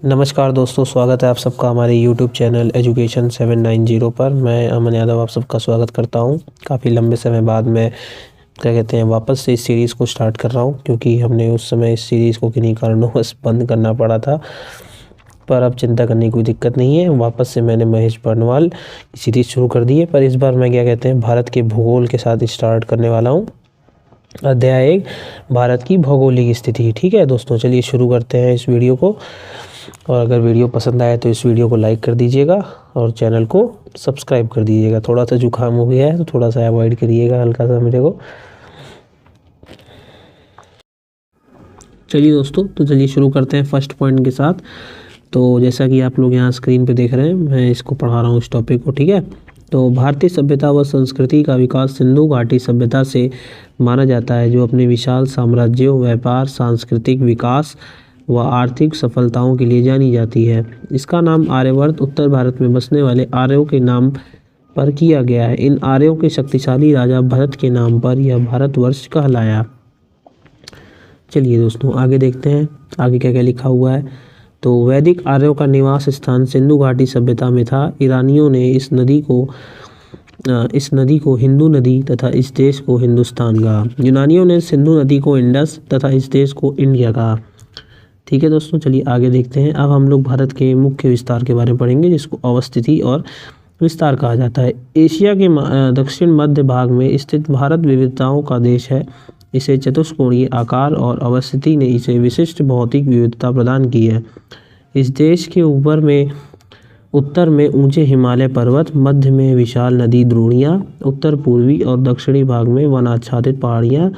नमस्कार दोस्तों, स्वागत है आप सबका हमारे YouTube चैनल एजुकेशन 790 पर। मैं अमन यादव आप सबका स्वागत करता हूं। काफ़ी लंबे समय बाद मैं वापस से इस सीरीज़ को स्टार्ट कर रहा हूं, क्योंकि हमने उस समय इस सीरीज़ को किन्हीं कारणों बंद करना पड़ा था। पर अब चिंता करने की कोई दिक्कत नहीं है, वापस से मैंने महेश बर्नवाल की सीरीज़ शुरू कर दी है। पर इस बार मैं भारत के भूगोल के साथ स्टार्ट करने वाला हूँ। अध्याय 1, भारत की भौगोलिक स्थिति। ठीक है दोस्तों, चलिए शुरू करते हैं इस वीडियो को। और अगर वीडियो पसंद आए तो इस वीडियो को लाइक कर दीजिएगा और चैनल को सब्सक्राइब कर दीजिएगा। थोड़ा सा जुकाम हो गया है तो थोड़ा सा अवॉइड करिएगा हल्का सा मेरे को। चलिए दोस्तों, तो चलिए शुरू करते हैं फर्स्ट पॉइंट के साथ। तो जैसा कि आप लोग यहाँ स्क्रीन पे देख रहे हैं, मैं इसको पढ़ा रहा हूँ इस टॉपिक को। ठीक है, तो भारतीय सभ्यता व संस्कृति का विकास सिंधु घाटी सभ्यता से माना जाता है, जो अपने विशाल साम्राज्यों, व्यापार, सांस्कृतिक विकास व आर्थिक सफलताओं के लिए जानी जाती है। इसका नाम आर्यवर्त, उत्तर भारत में बसने वाले आर्यों के नाम पर किया गया है। इन आर्यों के शक्तिशाली राजा भरत के नाम पर यह भारतवर्ष कहलाया। चलिए दोस्तों आगे देखते हैं, आगे क्या क्या लिखा हुआ है। तो वैदिक आर्यों का निवास स्थान सिंधु घाटी सभ्यता में था। ईरानियों ने इस नदी को हिंदू नदी तथा इस देश को हिंदुस्तान कहा। यूनानियों ने सिंधु नदी को इंडस तथा इस देश को इंडिया कहा। ठीक है दोस्तों, चलिए आगे देखते हैं। अब हम लोग भारत के मुख्य विस्तार के बारे में पढ़ेंगे, जिसको अवस्थिति और विस्तार कहा जाता है। एशिया के दक्षिण मध्य भाग में स्थित भारत विविधताओं का देश है। इसे चतुष्कोणीय आकार और अवस्थिति ने इसे विशिष्ट भौतिक विविधता प्रदान की है। इस देश के उत्तर में ऊंचे हिमालय पर्वत, मध्य में विशाल नदी द्रोणियाँ, उत्तर पूर्वी और दक्षिणी भाग में वनाच्छादित पहाड़ियाँ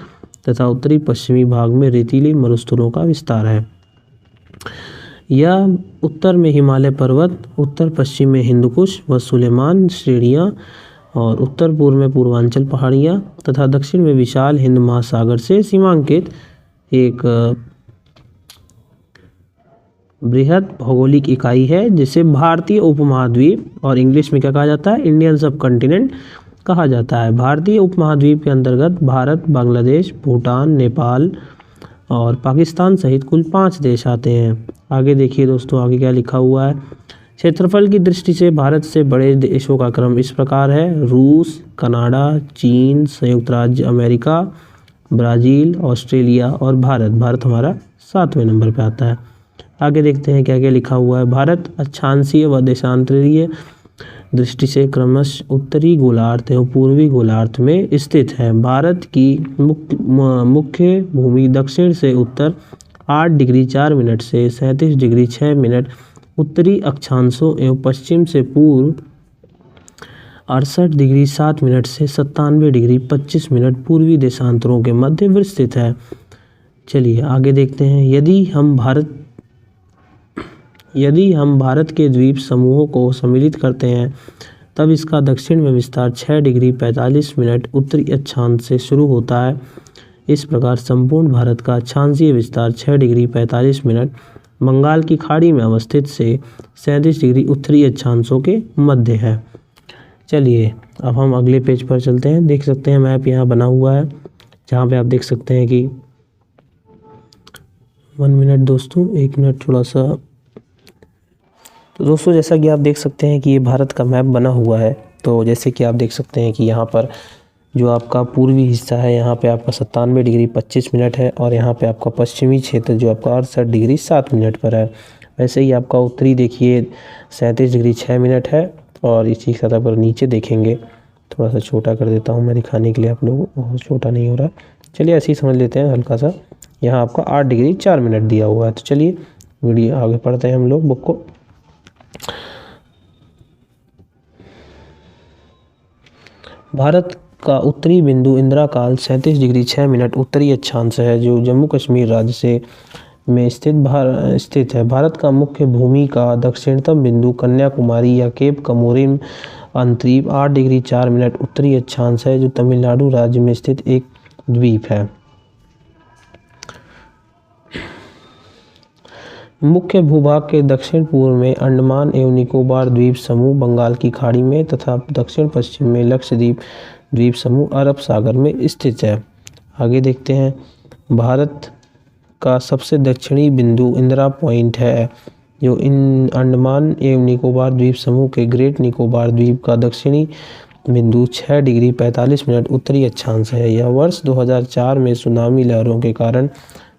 तथा उत्तरी पश्चिमी भाग में रेतीले मरुस्थलों का विस्तार है। यह उत्तर में हिमालय पर्वत, उत्तर पश्चिम में हिंदुकुश व सुलेमान श्रेणियाँ और उत्तर पूर्व में पूर्वांचल पहाड़ियाँ तथा दक्षिण में विशाल हिंद महासागर से सीमांकित एक बृहद भौगोलिक इकाई है, जिसे भारतीय उपमहाद्वीप और इंग्लिश में क्या कहा जाता है, इंडियन सब कॉन्टिनेंट कहा जाता है। भारतीय उपमहाद्वीप के अंतर्गत भारत, बांग्लादेश, भूटान, नेपाल और पाकिस्तान सहित कुल 5 देश आते हैं। आगे देखिए दोस्तों, आगे क्या लिखा हुआ है। क्षेत्रफल की दृष्टि से भारत से बड़े देशों का क्रम इस प्रकार है: रूस, कनाडा, चीन, संयुक्त राज्य अमेरिका, ब्राज़ील, ऑस्ट्रेलिया और भारत हमारा 7वें नंबर पे आता है। आगे देखते हैं क्या क्या लिखा हुआ है। भारत अक्षांशीय व देशांतरीय दृष्टि से क्रमशः उत्तरी गोलार्ध एवं पूर्वी गोलार्ध में स्थित है। भारत की मुख्य भूमि दक्षिण से उत्तर 8 डिग्री 4 मिनट से 37 डिग्री 6 मिनट उत्तरी अक्षांशों एवं पश्चिम से पूर्व 68 डिग्री 7 मिनट से 97 डिग्री 25 मिनट पूर्वी देशांतरों के मध्य विस्तृत है। चलिए आगे देखते हैं। यदि हम भारत के द्वीप समूहों को सम्मिलित करते हैं, तब इसका दक्षिण में विस्तार 6 डिग्री 45 मिनट उत्तरी अक्षांश से शुरू होता है। इस प्रकार संपूर्ण भारत का अक्षांशीय विस्तार 6 डिग्री 45 मिनट बंगाल की खाड़ी में अवस्थित से 37 डिग्री उत्तरी अक्षांशों के मध्य है। चलिए अब हम अगले पेज पर चलते हैं। देख सकते हैं मैप यहाँ बना हुआ है, जहाँ पे आप देख सकते हैं कि 1 मिनट दोस्तों, 1 मिनट थोड़ा सा। तो दोस्तों जैसा कि आप देख सकते हैं कि ये भारत का मैप बना हुआ है। तो जैसे कि आप देख सकते हैं कि यहाँ पर जो आपका पूर्वी हिस्सा है, यहाँ पे आपका 97 डिग्री 25 मिनट है और यहाँ पे आपका पश्चिमी क्षेत्र जो आपका 68 डिग्री 7 मिनट पर है। वैसे ही आपका उत्तरी देखिए 37 डिग्री 6 मिनट है। और इसी सतह पर नीचे देखेंगे, थोड़ा सा छोटा कर देता हूँ मैं दिखाने के लिए आप लोगों को, बहुत छोटा नहीं हो रहा। चलिए ऐसे ही समझ लेते हैं हल्का सा। यहाँ आपका 8 डिग्री 4 मिनट दिया हुआ है। तो चलिए वीडियो आगे पढ़ते हैं हम लोग बुक को। भारत का उत्तरी बिंदु इंदिरा काल 37 डिग्री 6 मिनट उत्तरी अक्षांश है, जो जम्मू कश्मीर राज्य में स्थित है। भारत का मुख्य भूमि का दक्षिणतम बिंदु कन्याकुमारी या केप कमोरिन अंतरीप 8 डिग्री 4 मिनट उत्तरी अक्षांश है, जो तमिलनाडु राज्य में स्थित एक द्वीप है। मुख्य भूभाग के दक्षिण पूर्व में अंडमान एवं निकोबार द्वीप समूह बंगाल की खाड़ी में तथा दक्षिण पश्चिम में लक्षद्वीप द्वीप समूह अरब सागर में स्थित है। आगे देखते हैं। भारत का सबसे दक्षिणी बिंदु इंदिरा पॉइंट है, जो इन अंडमान एवं निकोबार द्वीप समूह के ग्रेट निकोबार द्वीप का दक्षिणी बिंदु 6 डिग्री 45 मिनट उत्तरी अक्षांश है। यह वर्ष 2004 में सुनामी लहरों के कारण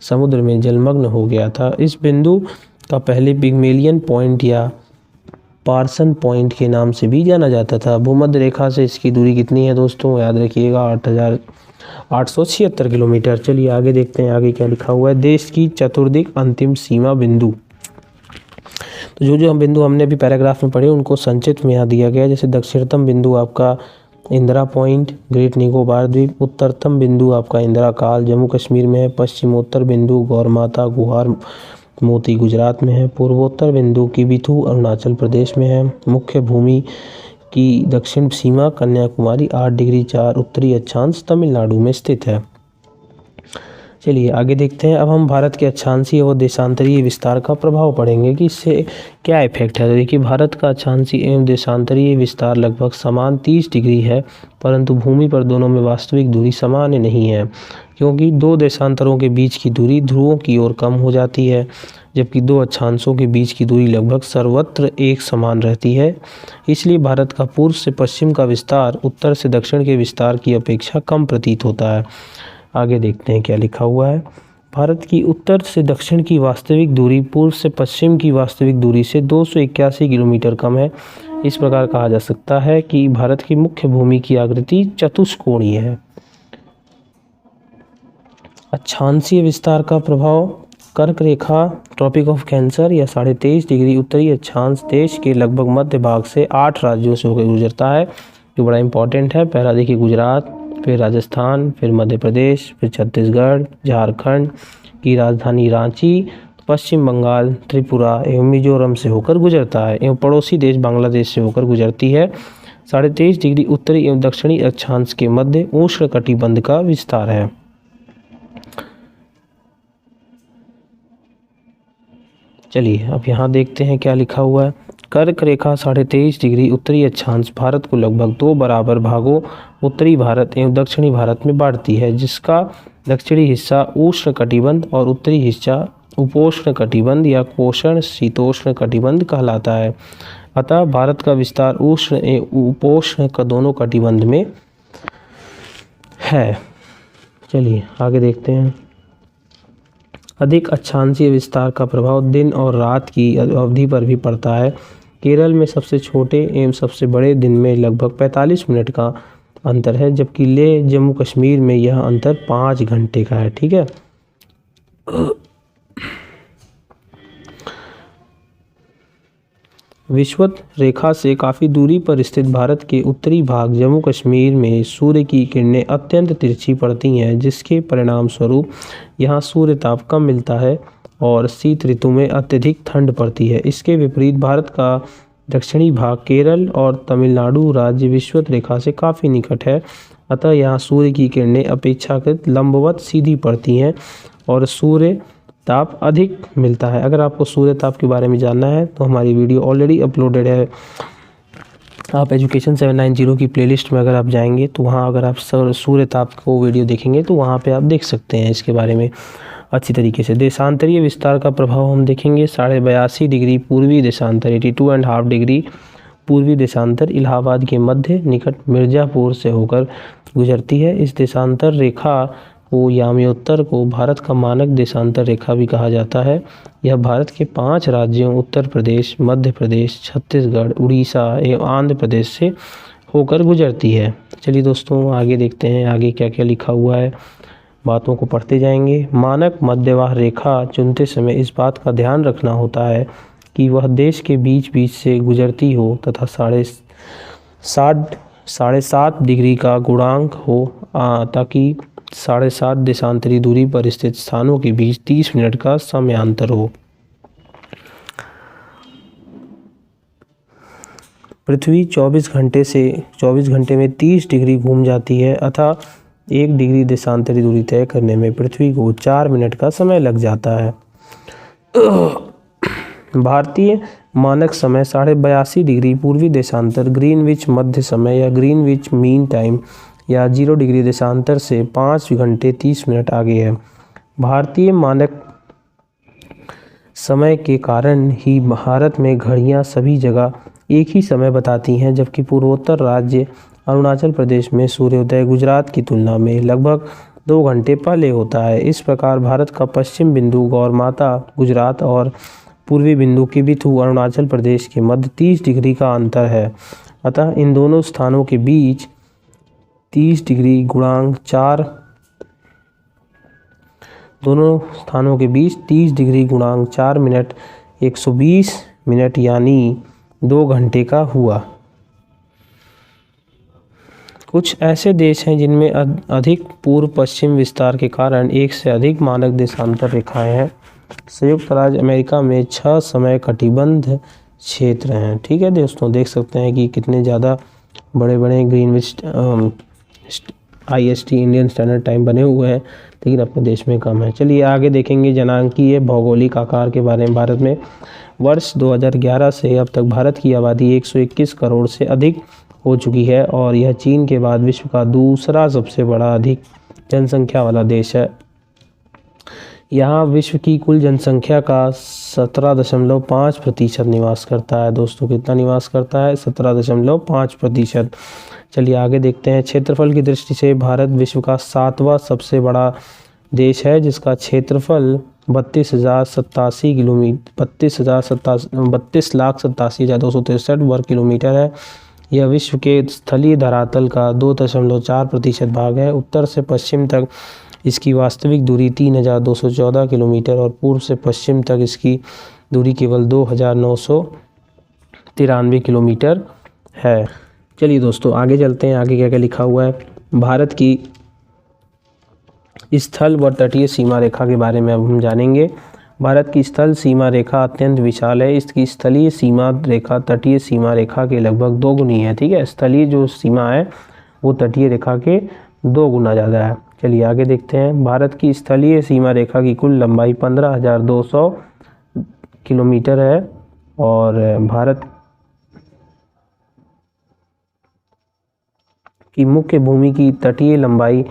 समुद्र में जलमग्न हो गया था। इस बिंदु का पहले पिग्मेलियन पॉइंट या पार्सन पॉइंट के नाम से भी जाना जाता था। भूमध्य रेखा से इसकी दूरी कितनी है दोस्तों, याद रखिएगा 8,876 किलोमीटर। चलिए आगे देखते हैं, आगे क्या लिखा हुआ है। देश की चतुर्दिक अंतिम सीमा बिंदु। तो जो हम बिंदु हमने अभी पैराग्राफ में पढ़े उनको संक्षिप्त में यहाँ दिया गया। जैसे दक्षिणतम बिंदु आपका इंदिरा पॉइंट ग्रेट निकोबार द्वीप, उत्तरतम बिंदु आपका इंदिरा काल जम्मू कश्मीर में है, पश्चिमोत्तर बिंदु गौरमाता गुहार मोती गुजरात में है, पूर्वोत्तर बिंदु किबिथु अरुणाचल प्रदेश में है, मुख्य भूमि की दक्षिण सीमा कन्याकुमारी 8 डिग्री 4 उत्तरी अक्षांश तमिलनाडु में स्थित है। चलिए आगे देखते हैं। अब हम भारत के अक्षांशीय व देशांतरीय विस्तार का प्रभाव पढ़ेंगे कि इससे क्या इफेक्ट है। तो देखिए भारत का अक्षांशीय एवं देशांतरीय विस्तार लगभग समान 30 डिग्री है, परंतु भूमि पर दोनों में वास्तविक दूरी समान नहीं है, क्योंकि दो देशांतरों के बीच की दूरी ध्रुवों की ओर कम हो जाती है, जबकि दो अक्षांशों के बीच की दूरी लगभग सर्वत्र एक समान रहती है। इसलिए भारत का पूर्व से पश्चिम का विस्तार उत्तर से दक्षिण के विस्तार की अपेक्षा कम प्रतीत होता है। आगे देखते हैं क्या लिखा हुआ है। भारत की उत्तर से दक्षिण की वास्तविक दूरी पूर्व से पश्चिम की वास्तविक दूरी से 281 किलोमीटर कम है। इस प्रकार कहा जा सकता है कि भारत की मुख्य भूमि की आकृति चतुष्कोणीय है। अक्षांशीय विस्तार का प्रभाव। कर्क रेखा ट्रॉपिक ऑफ कैंसर या 23.5 डिग्री उत्तरी अक्षांश देश के लगभग मध्य भाग से 8 राज्यों से होकर गुजरता है, जो बड़ा इंपॉर्टेंट है। पहला देखिए गुजरात, फिर राजस्थान, फिर मध्य प्रदेश, फिर छत्तीसगढ़, झारखंड की राजधानी रांची, पश्चिम बंगाल, त्रिपुरा एवं मिजोरम से होकर गुजरता है एवं पड़ोसी देश बांग्लादेश से होकर गुजरती है। 23.5 डिग्री उत्तरी एवं दक्षिणी अक्षांश के मध्य उष्ण कटिबंध का विस्तार है। चलिए अब यहाँ देखते हैं क्या लिखा हुआ है। कर्क रेखा 23.5 डिग्री उत्तरी अक्षांश भारत को लगभग 2 बराबर भागों उत्तरी भारत एवं दक्षिणी भारत में बांटती है, जिसका दक्षिणी हिस्सा उष्ण कटिबंध और उत्तरी हिस्सा उपोष्ण कटिबंध या कोषण शीतोष्ण कटिबंध कहलाता है। अतः भारत का विस्तार उष्ण एवं उपोष्ण का दोनों कटिबंध में है। चलिए आगे देखते हैं। अधिक अक्षांशीय विस्तार का प्रभाव दिन और रात की अवधि पर भी पड़ता है। केरल में सबसे छोटे एवं सबसे बड़े दिन में लगभग 45 मिनट का अंतर है, जबकि लेह जम्मू कश्मीर में यह अंतर 5 घंटे का है। ठीक है। विषुवत रेखा से काफ़ी दूरी पर स्थित भारत के उत्तरी भाग जम्मू कश्मीर में सूर्य की किरणें अत्यंत तिरछी पड़ती हैं, जिसके परिणाम स्वरूप यहाँ सूर्य ताप कम मिलता है और शीत ऋतु में अत्यधिक ठंड पड़ती है। इसके विपरीत भारत का दक्षिणी भाग केरल और तमिलनाडु राज्य विषुवत रेखा से काफ़ी निकट है, अतः यहाँ सूर्य की किरणें अपेक्षाकृत लंबवत सीधी पड़ती हैं और सूर्य ताप अधिक मिलता है। अगर आपको सूर्य ताप के बारे में जानना है तो हमारी वीडियो ऑलरेडी अपलोडेड है। आप एजुकेशन 790 की प्लेलिस्ट में अगर आप जाएंगे तो वहाँ अगर आप सूर्य ताप को वीडियो देखेंगे तो वहाँ पे आप देख सकते हैं इसके बारे में अच्छी तरीके से। देशांतरीय विस्तार का प्रभाव हम देखेंगे। 82.5 डिग्री पूर्वी देशांतर 82.5 डिग्री पूर्वी देशांतर इलाहाबाद के मध्य निकट मिर्ज़ापुर से होकर गुजरती है। इस देशांतर रेखा को याम्योत्तर को भारत का मानक देशांतर रेखा भी कहा जाता है। यह भारत के 5 राज्यों उत्तर प्रदेश, मध्य प्रदेश, छत्तीसगढ़, उड़ीसा एवं आंध्र प्रदेश से होकर गुजरती है। चलिए दोस्तों आगे देखते हैं आगे क्या क्या लिखा हुआ है, बातों को पढ़ते जाएंगे। मानक मध्यवाह रेखा चुनते समय इस बात का ध्यान रखना होता है कि वह देश के बीच बीच से गुजरती हो तथा 7.5 डिग्री का गुणांक हो, ताकि 7.5 देशांतरी दूरी पर स्थित स्थानों के बीच 30 मिनट का समयांतर हो। पृथ्वी 24 घंटे में 30 डिग्री घूम जाती है, अतः 1 डिग्री देशांतरी दूरी तय करने में पृथ्वी को 4 मिनट का समय लग जाता है। भारतीय मानक समय 82.5 डिग्री पूर्वी देशांतर ग्रीनविच मध्य समय या ग्रीनविच मीन टाइम या 0 डिग्री देशांतर से 5 घंटे 30 मिनट आगे है। भारतीय मानक समय के कारण ही भारत में घड़ियां सभी जगह एक ही समय बताती हैं, जबकि पूर्वोत्तर राज्य अरुणाचल प्रदेश में सूर्योदय गुजरात की तुलना में लगभग 2 घंटे पहले होता है। इस प्रकार भारत का पश्चिम बिंदु गौरमाता गुजरात और पूर्वी बिंदु किबिथु अरुणाचल प्रदेश के मध्य 30 डिग्री का अंतर है। अतः इन दोनों स्थानों के बीच 30 डिग्री गुणांक 4 मिनट 120 मिनट यानी 2 घंटे का हुआ। कुछ ऐसे देश हैं जिनमें अधिक पूर्व पश्चिम विस्तार के कारण एक से अधिक मानक देशांतर रेखाएं हैं। संयुक्त राज्य अमेरिका में 6 समय कटिबंध क्षेत्र हैं। ठीक है दोस्तों, देख सकते हैं कि कितने ज़्यादा बड़े बड़े Greenwich IST Indian standard time बने हुए हैं, लेकिन अपने देश में कम है। चलिए आगे देखेंगे जनांकीय भौगोलिक आकार के बारे में। भारत में वर्ष 2011 से अब तक भारत की आबादी 121 करोड़ से अधिक हो चुकी है और यह चीन के बाद विश्व का दूसरा सबसे बड़ा अधिक जनसंख्या वाला देश है। यहाँ विश्व की कुल जनसंख्या का 17.5% निवास करता है। दोस्तों कितना निवास करता है? 17.5%। चलिए आगे देखते हैं। क्षेत्रफल की दृष्टि से भारत विश्व का 7वां सबसे बड़ा देश है, जिसका क्षेत्रफल 32,87,263 वर्ग किलोमीटर है। यह विश्व के स्थलीय धरातल का 2.4% भाग है। उत्तर से पश्चिम तक इसकी वास्तविक दूरी 3,214 किलोमीटर और पूर्व से पश्चिम तक इसकी दूरी केवल 2,993 किलोमीटर है। चलिए दोस्तों आगे चलते हैं। आगे क्या क्या लिखा हुआ है भारत की स्थल व तटीय सीमा रेखा के बारे में अब हम जानेंगे। भारत की स्थल सीमा रेखा अत्यंत विशाल है। इसकी स्थलीय सीमा रेखा तटीय सीमा रेखा के लगभग 2 गुनी है। ठीक है, स्थलीय जो सीमा है वो तटीय रेखा के 2 गुना ज़्यादा है। चलिए आगे देखते हैं। भारत की स्थलीय सीमा रेखा की कुल लंबाई 15,200 किलोमीटर है और भारत की मुख्य भूमि की तटीय लंबाई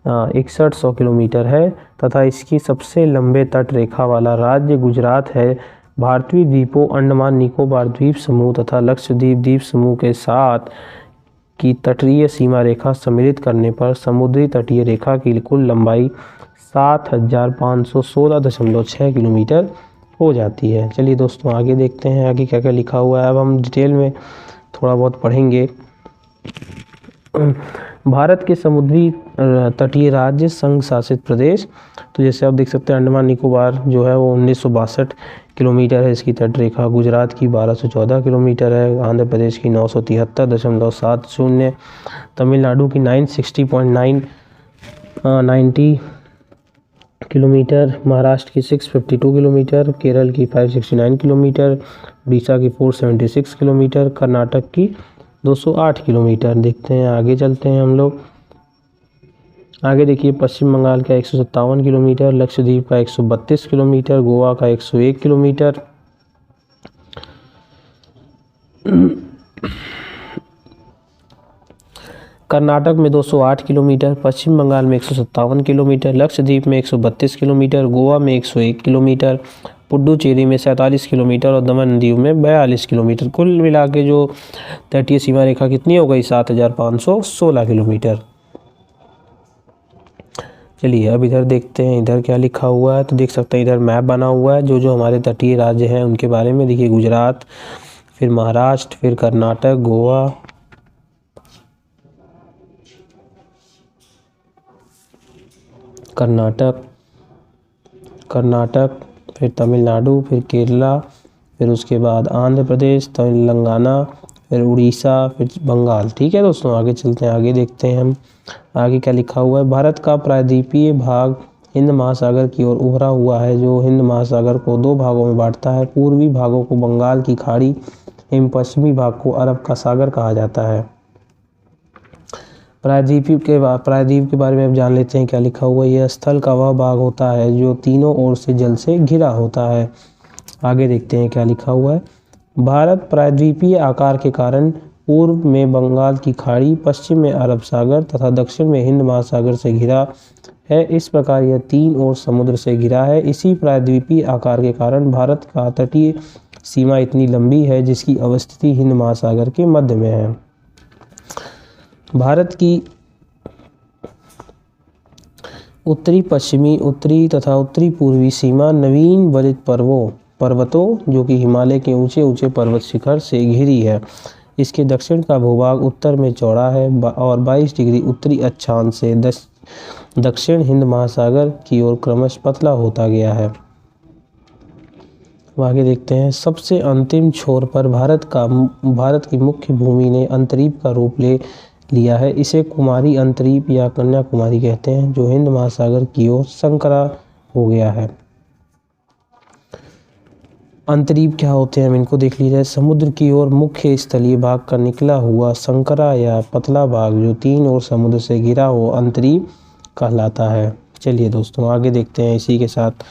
6100 किलोमीटर है तथा इसकी सबसे लंबे तट रेखा वाला राज्य गुजरात है। भारतीय द्वीपों अंडमान निकोबार द्वीप समूह तथा लक्षद्वीप द्वीप समूह के साथ की तटीय सीमा रेखा सम्मिलित करने पर समुद्री तटीय रेखा की कुल लंबाई 7,516.6 किलोमीटर हो जाती है। चलिए दोस्तों आगे देखते हैं आगे क्या क्या लिखा हुआ है। अब हम डिटेल में थोड़ा बहुत पढ़ेंगे। भारत के समुद्री तटीय राज्य संघ शासित प्रदेश, तो जैसे आप देख सकते हैं अंडमान निकोबार जो है वो 1962 किलोमीटर है इसकी तट रेखा। गुजरात की 1214 किलोमीटर है। आंध्र प्रदेश की 973.70, तमिलनाडु की 960.90 किलोमीटर, महाराष्ट्र की 652 किलोमीटर, केरल की 569 किलोमीटर, उड़ीसा की 476 किलोमीटर, कर्नाटक की 208 किलोमीटर। देखते हैं आगे चलते हैं हम लोग। आगे देखिए पश्चिम बंगाल का 157 किलोमीटर, लक्षद्वीप का 132 किलोमीटर, गोवा का 101 किलोमीटर, कर्नाटक में 208 किलोमीटर, पश्चिम बंगाल में 157 किलोमीटर, लक्षद्वीप में 132 किलोमीटर, गोवा में 101 किलोमीटर, पुडुचेरी में 47 किलोमीटर और दमन दीव में 42 किलोमीटर। कुल मिला के जो तटीय सीमा रेखा कितनी हो गई? 7,516 किलोमीटर। चलिए अब इधर देखते हैं इधर क्या लिखा हुआ है। तो देख सकते हैं इधर मैप बना हुआ है जो हमारे तटीय राज्य हैं उनके बारे में। देखिए गुजरात, फिर महाराष्ट्र, फिर कर्नाटक, गोवा, कर्नाटक, फिर तमिलनाडु, फिर केरला, फिर उसके बाद आंध्र प्रदेश, तेलंगाना, फिर उड़ीसा, फिर बंगाल। ठीक है दोस्तों आगे चलते हैं आगे देखते हैं हम आगे क्या लिखा हुआ है। भारत का प्रायद्वीपीय भाग हिंद महासागर की ओर उभरा हुआ है जो हिंद महासागर को 2 भागों में बांटता है। पूर्वी भागों को बंगाल की खाड़ी एवं पश्चिमी भाग को अरब का सागर कहा जाता है। प्रायद्वीप के बारे में अब जान लेते हैं क्या लिखा हुआ है। यह स्थल का वह भाग होता है जो तीनों ओर से जल से घिरा होता है। आगे देखते हैं क्या लिखा हुआ है। भारत प्रायद्वीपीय आकार के कारण पूर्व में बंगाल की खाड़ी, पश्चिम में अरब सागर तथा दक्षिण में हिंद महासागर से घिरा है। इस प्रकार यह 3 ओर समुद्र से घिरा है। इसी प्रायद्वीपीय आकार के कारण भारत का तटीय सीमा इतनी लंबी है, जिसकी अवस्थिति हिंद महासागर के मध्य में है। भारत की उत्तरी पश्चिमी, उत्तरी तथा उत्तरी पूर्वी सीमा नवीन वरित पर्वतों जो कि हिमालय के ऊंचे ऊंचे पर्वत शिखर से घिरी है। इसके दक्षिण का भूभाग उत्तर में चौड़ा है और 22 डिग्री उत्तरी अक्षांश से दक्षिण हिंद महासागर की ओर क्रमशः पतला होता गया है। आगे देखते हैं। सबसे अंतिम छोर पर भारत की मुख्य भूमि ने अंतरीप का रूप ले लिया है। इसे कुमारी अंतरीप या कन्याकुमारी कहते हैं, जो हिंद महासागर की ओर संकरा हो गया है। अंतरीप क्या होते हैं, हम इनको देख लीजिए। समुद्र की ओर मुख्य स्थलीय भाग का निकला हुआ संकरा या पतला भाग जो 3 ओर समुद्र से घिरा हो अंतरीप कहलाता है। चलिए दोस्तों आगे देखते हैं। इसी के साथ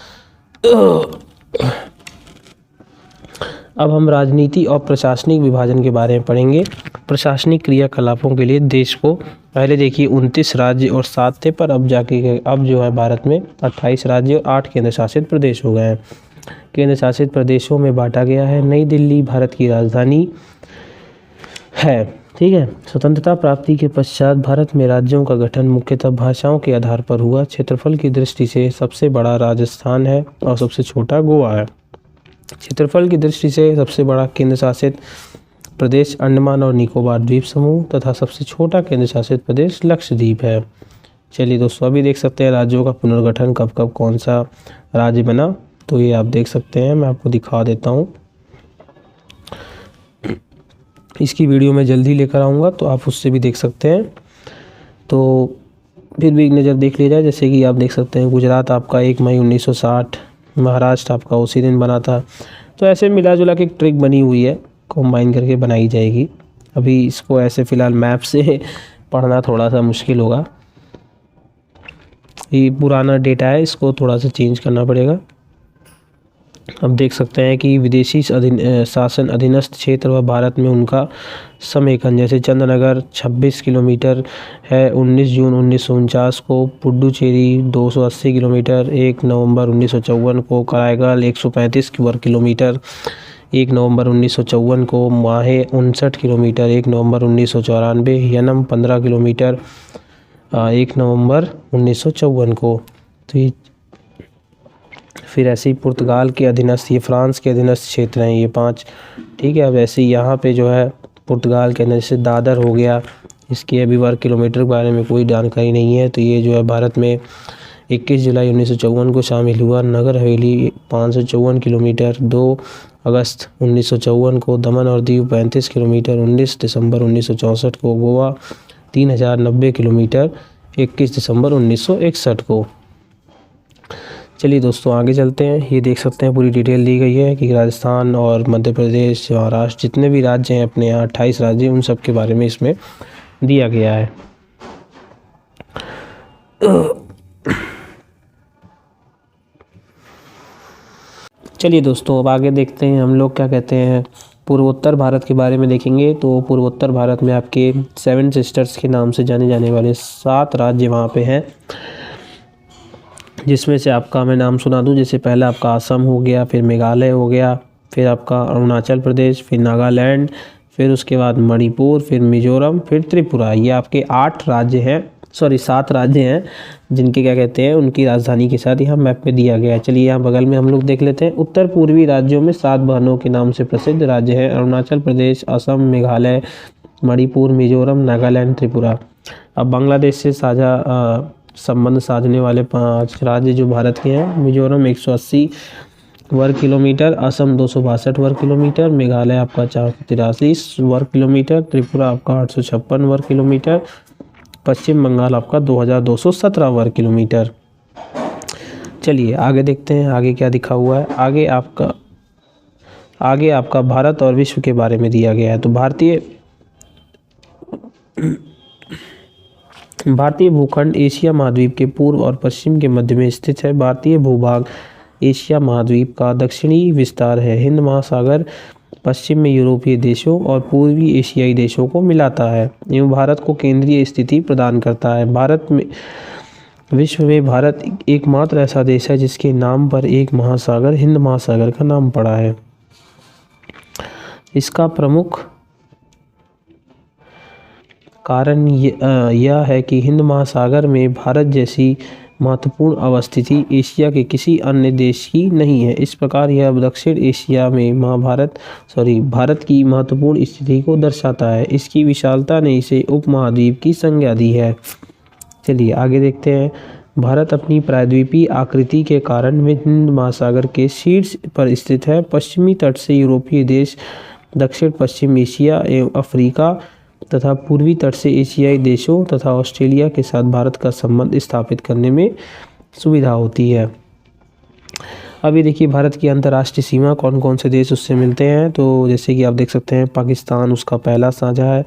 अब हम राजनीति और प्रशासनिक विभाजन के बारे में पढ़ेंगे। प्रशासनिक क्रियाकलापों के लिए देश को पहले देखिए 29 राज्य और 7 थे, पर अब जो है भारत में 28 राज्य और 8 केंद्र शासित प्रदेश हो गए हैं। केंद्र शासित प्रदेशों में बांटा गया है। नई दिल्ली भारत की राजधानी है। ठीक है। स्वतंत्रता प्राप्ति के पश्चात भारत में राज्यों का गठन मुख्यतः भाषाओं के आधार पर हुआ। क्षेत्रफल की दृष्टि से सबसे बड़ा राजस्थान है और सबसे छोटा गोवा है। क्षेत्रफल की दृष्टि से सबसे बड़ा केंद्र शासित प्रदेश अंडमान और निकोबार द्वीप समूह तथा सबसे छोटा केंद्र शासित प्रदेश लक्षद्वीप है। चलिए दोस्तों अभी देख सकते हैं राज्यों का पुनर्गठन कब कब कौन सा राज्य बना, तो ये आप देख सकते हैं। मैं आपको दिखा देता हूँ, इसकी वीडियो मैं जल्दी लेकर आऊँगा तो आप उससे भी देख सकते हैं। तो फिर भी एक नज़र देख लिया जाए। जैसे कि आप देख सकते हैं गुजरात आपका 1 मई 1960, महाराष्ट्र आपका उसी दिन बना था। तो ऐसे मिला जुला के एक ट्रिक बनी हुई है, कंबाइन करके बनाई जाएगी। अभी इसको ऐसे फ़िलहाल मैप से पढ़ना थोड़ा सा मुश्किल होगा, ये पुराना डेटा है, इसको थोड़ा सा चेंज करना पड़ेगा। अब देख सकते हैं कि विदेशी शासन अधीनस्थ क्षेत्र व भारत में उनका समेकन, जैसे चंद्रनगर 26 किलोमीटर है 19 जून 1949 को, पुडुचेरी 280 किलोमीटर 1 नवंबर 1954 को, कराईकल 135 वर्ग किलोमीटर 1 नवंबर 1954 को, माहे 59 किलोमीटर 1 नवंबर 1994, यनम 15 किलोमीटर 1 नवंबर 1954 को। तो ये फिर ऐसे ही पुर्तगाल के अधीनस्थ, ये फ्रांस के अधीनस्थ क्षेत्र हैं ये 5। ठीक है। अब ऐसे ही यहाँ पे जो है पुर्तगाल के अंदर जैसे दादर हो गया, इसके अभी वर्ग किलोमीटर के बारे में कोई जानकारी नहीं है। तो ये जो है भारत में 21 जुलाई 1954 को शामिल हुआ। नगर हवेली 554 किलोमीटर 2 अगस्त 1954 को, दमन और दीव 35 किलोमीटर 19 दिसंबर 1964 को, गोवा 3090 किलोमीटर 21 दिसंबर 1961 को। चलिए दोस्तों आगे चलते हैं। ये देख सकते हैं पूरी डिटेल दी गई है कि राजस्थान और मध्य प्रदेश, महाराष्ट्र जितने भी राज्य हैं अपने यहाँ 28 राज्य, उन सब के बारे में इसमें दिया गया है। चलिए दोस्तों अब आगे देखते हैं हम लोग क्या कहते हैं। पूर्वोत्तर भारत के बारे में देखेंगे। तो पूर्वोत्तर भारत में आपके 7 सिस्टर्स के नाम से जाने जाने वाले 7 राज्य वहाँ पे हैं, जिसमें से आपका मैं नाम सुना दूं। जैसे पहला आपका असम हो गया, फिर मेघालय हो गया, फिर आपका अरुणाचल प्रदेश, फिर नागालैंड, फिर उसके बाद मणिपुर, फिर मिजोरम, फिर त्रिपुरा। ये आपके 7 राज्य हैं जिनके क्या कहते हैं उनकी राजधानी के साथ यहाँ मैप में दिया गया है। चलिए यहाँ बगल में हम लोग देख लेते हैं। उत्तर पूर्वी राज्यों में 7 बहनों के नाम से प्रसिद्ध राज्य हैं अरुणाचल प्रदेश, असम, मेघालय, मणिपुर, मिजोरम, नागालैंड, त्रिपुरा। अब बांग्लादेश से साझा संबंध साधने वाले 5 राज्य जो भारत के हैं, मिजोरम 180 वर्ग किलोमीटर, असम 262 वर्ग किलोमीटर, मेघालय आपका 483 वर्ग किलोमीटर, त्रिपुरा आपका 856 वर्ग किलोमीटर, पश्चिम बंगाल आपका 2217 वर्ग किलोमीटर। चलिए आगे देखते हैं आगे क्या दिखा हुआ है। आगे आपका भारत और विश्व के बारे में दिया गया है। तो भारतीय भूखंड एशिया महाद्वीप के पूर्व और पश्चिम के मध्य में स्थित है। भारतीय भूभाग एशिया महाद्वीप का दक्षिणी विस्तार है। हिंद महासागर पश्चिम में यूरोपीय देशों और पूर्वी एशियाई देशों को मिलाता है एवं भारत को केंद्रीय स्थिति प्रदान करता है। भारत में विश्व में भारत एकमात्र ऐसा देश है जिसके नाम पर एक महासागर हिंद महासागर का नाम पड़ा है। इसका प्रमुख कारण यह है कि हिंद महासागर में भारत जैसी महत्वपूर्ण अवस्थिति एशिया के किसी अन्य देश की नहीं है। इस प्रकार यह दक्षिण एशिया में भारत की महत्वपूर्ण स्थिति को दर्शाता है। इसकी विशालता ने इसे उपमहाद्वीप की संज्ञा दी है। चलिए आगे देखते हैं। भारत अपनी प्रायद्वीपीय आकृति के कारण हिंद महासागर के शीर्ष पर स्थित है। पश्चिमी तट से यूरोपीय देश, दक्षिण पश्चिम एशिया एवं अफ्रीका तथा पूर्वी तट से एशियाई देशों तथा ऑस्ट्रेलिया के साथ भारत का संबंध स्थापित करने में सुविधा होती है। अभी देखिए भारत की अंतर्राष्ट्रीय सीमा कौन कौन से देश उससे मिलते हैं। तो जैसे कि आप देख सकते हैं पाकिस्तान उसका पहला साझा है,